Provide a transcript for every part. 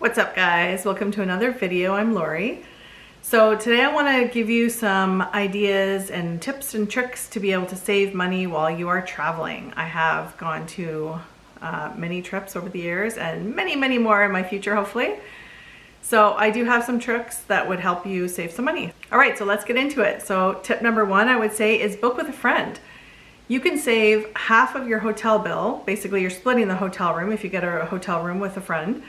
What's up guys? Welcome to another video. I'm Lori. So today I want to give you some ideas and tips and tricks to be able to save money while you are traveling. I have gone to many trips over the years and many more in my future hopefully. So I do have some tricks that would help you save some money. All right, so let's get into it. So tip number one I would say is book with a friend. You can save half of your hotel bill. Basically you're splitting the hotel room if you get a hotel room with a friend,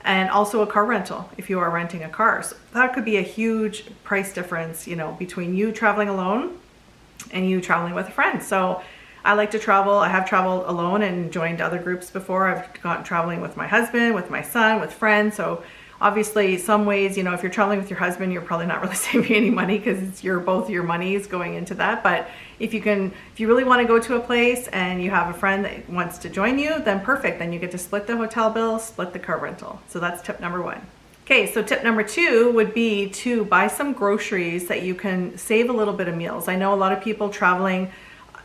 and also a car rental if you are renting a car. So that could be a huge price difference, you know, between you traveling alone and you traveling with a friend. So I like to travel. I have traveled alone and joined other groups before. I've gone traveling with my husband, with my son, with friends. So obviously some ways, you know, if you're traveling with your husband, you're probably not really saving any money because it's both your money is going into that. But if you really want to go to a place and you have a friend that wants to join you, then perfect. Then you get to split the hotel bill, split the car rental. So that's tip number one. Okay, so tip number two would be to buy some groceries that you can save a little bit of meals. I know a lot of people traveling,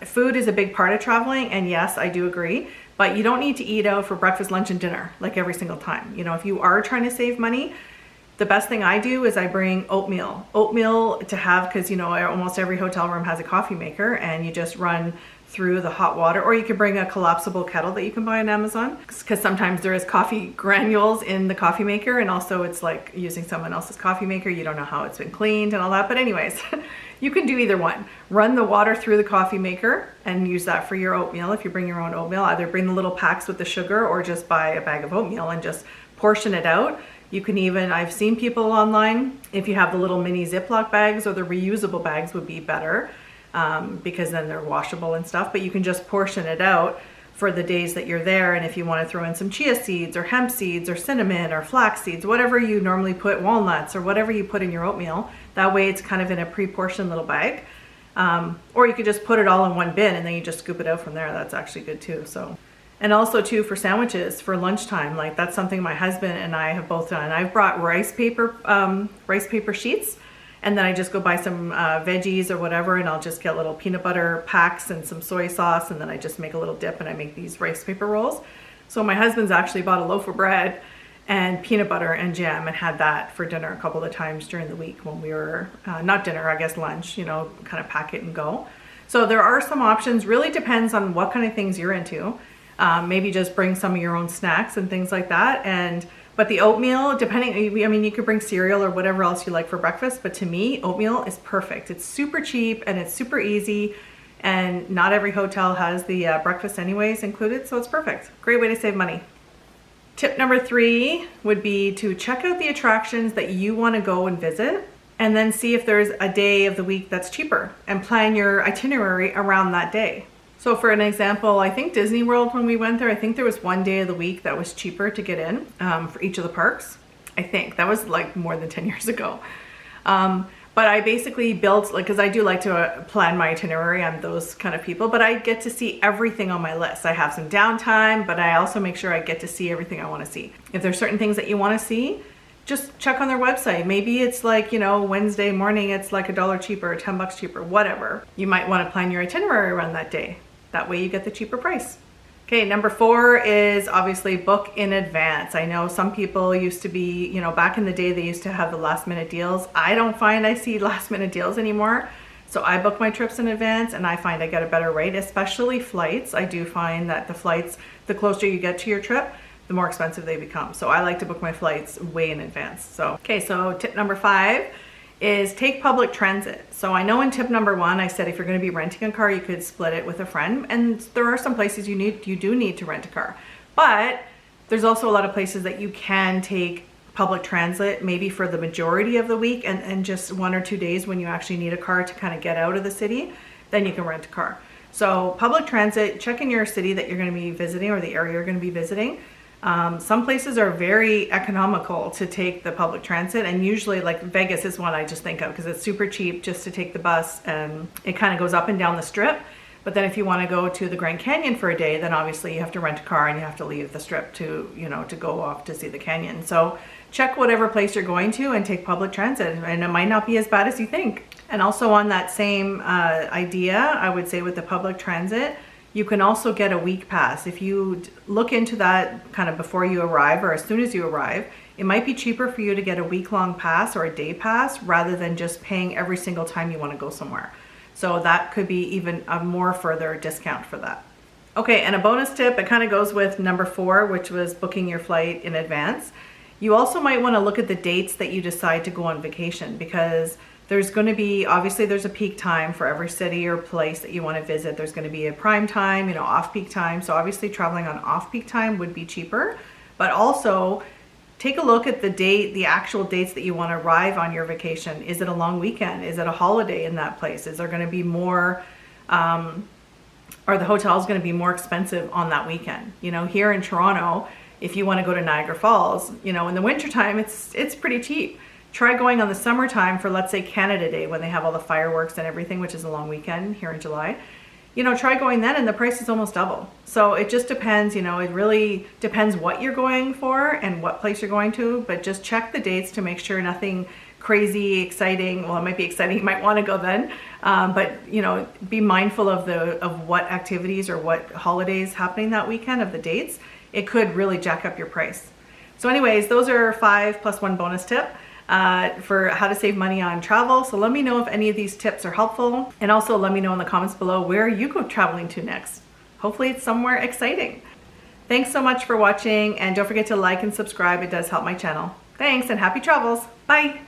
food is a big part of traveling, and yes, I do agree. But you don't need to eat out for breakfast, lunch, and dinner like every single time. You know, if you are trying to save money, the best thing I do is I bring oatmeal. Oatmeal to have, because you know, almost every hotel room has a coffee maker and you just run through the hot water, or you can bring a collapsible kettle that you can buy on Amazon, because sometimes there is coffee granules in the coffee maker, and also it's like using someone else's coffee maker. You don't know how it's been cleaned and all that, but anyways, you can do either one. Run the water through the coffee maker and use that for your oatmeal. If you bring your own oatmeal, either bring the little packs with the sugar or just buy a bag of oatmeal and just portion it out. You can even, I've seen people online, if you have the little mini Ziploc bags, or the reusable bags would be better, because then they're washable and stuff, but you can just portion it out for the days that you're there. And if you want to throw in some chia seeds or hemp seeds or cinnamon or flax seeds, whatever you normally put, walnuts or whatever you put in your oatmeal, that way it's kind of in a pre-portioned little bag. Or you could just put it all in one bin and then you just scoop it out from there. That's actually good too. So, and also too, for sandwiches for lunchtime, like that's something my husband and I have both done. I've brought rice paper sheets, and then I just go buy some veggies or whatever, and I'll just get little peanut butter packs and some soy sauce, and then I just make a little dip and I make these rice paper rolls. So my husband's actually bought a loaf of bread and peanut butter and jam and had that for dinner a couple of times during the week when we were, not dinner, I guess lunch, you know, kind of pack it and go. So there are some options. Really depends on what kind of things you're into. Maybe just bring some of your own snacks and things like that. But the oatmeal, depending, I mean, you could bring cereal or whatever else you like for breakfast, but to me, oatmeal is perfect. It's super cheap and it's super easy, and not every hotel has the breakfast anyways included, so it's perfect. Great way to save money. Tip number three would be to check out the attractions that you want to go and visit, and then see if there's a day of the week that's cheaper, and plan your itinerary around that day. So for an example, I think Disney World, when we went there, I think there was one day of the week that was cheaper to get in for each of the parks. I think that was like more than 10 years ago. But I basically built, like, because I do like to plan my itinerary. I'm those kind of people, but I get to see everything on my list. I have some downtime, but I also make sure I get to see everything I want to see. If there's certain things that you want to see, just check on their website. Maybe it's like, you know, Wednesday morning, it's like $1 cheaper, 10 bucks cheaper, whatever. You might want to plan your itinerary around that day. That way you get the cheaper price. Okay, number four is obviously book in advance. I know some people used to be, you know, back in the day, they used to have the last minute deals. I don't find I see last minute deals anymore. So I book my trips in advance and I find I get a better rate, especially flights. I do find that the flights, the closer you get to your trip, the more expensive they become. So I like to book my flights way in advance. So, okay, so tip number five is take public transit. So I know in tip number one, I said if you're going to be renting a car, you could split it with a friend. And there are some places you do need to rent a car. But there's also a lot of places that you can take public transit, maybe for the majority of the week, and just 1 or 2 days when you actually need a car to kind of get out of the city, then you can rent a car. So public transit, check in your city that you're going to be visiting or the area you're going to be visiting. Some places are very economical to take the public transit, and usually like Vegas is one I just think of because it's super cheap just to take the bus, and it kind of goes up and down the strip. But then if you want to go to the Grand Canyon for a day, then obviously you have to rent a car and you have to leave the strip to, you know, to go off to see the canyon. So check whatever place you're going to and take public transit, and it might not be as bad as you think. And also on that same idea, I would say with the public transit, You can also get a week pass. If you look into that kind of before you arrive or as soon as you arrive, it might be cheaper for you to get a week-long pass or a day pass rather than just paying every single time you want to go somewhere. So that could be even a more further discount for that. Okay, and a bonus tip, it kind of goes with number 4, which was booking your flight in advance. You also might want to look at the dates that you decide to go on vacation, because there's going to be, obviously there's a peak time for every city or place that you want to visit. There's going to be a prime time, you know, off-peak time. So obviously traveling on off-peak time would be cheaper, but also take a look at the actual dates that you want to arrive on your vacation. Is it a long weekend? Is it a holiday in that place? Is there going to be more, are the hotels going to be more expensive on that weekend? You know, here in Toronto, if you want to go to Niagara Falls, you know, in the wintertime, it's pretty cheap. Try going on the summertime for, let's say, Canada Day, when they have all the fireworks and everything, which is a long weekend here in July. You know, try going then and the price is almost double. So it just depends, you know, it really depends what you're going for and what place you're going to, but just check the dates to make sure nothing crazy, exciting, well, it might be exciting, you might want to go then, but you know, be mindful of what activities or what holidays happening that weekend, of the dates. It could really jack up your price. So anyways, those are 5 plus 1 bonus tip for how to save money on travel. So let me know if any of these tips are helpful, and also let me know in the comments below where you go traveling to next. Hopefully it's somewhere exciting. Thanks so much for watching, and don't forget to like and subscribe. It does help my channel. Thanks, and happy travels. Bye.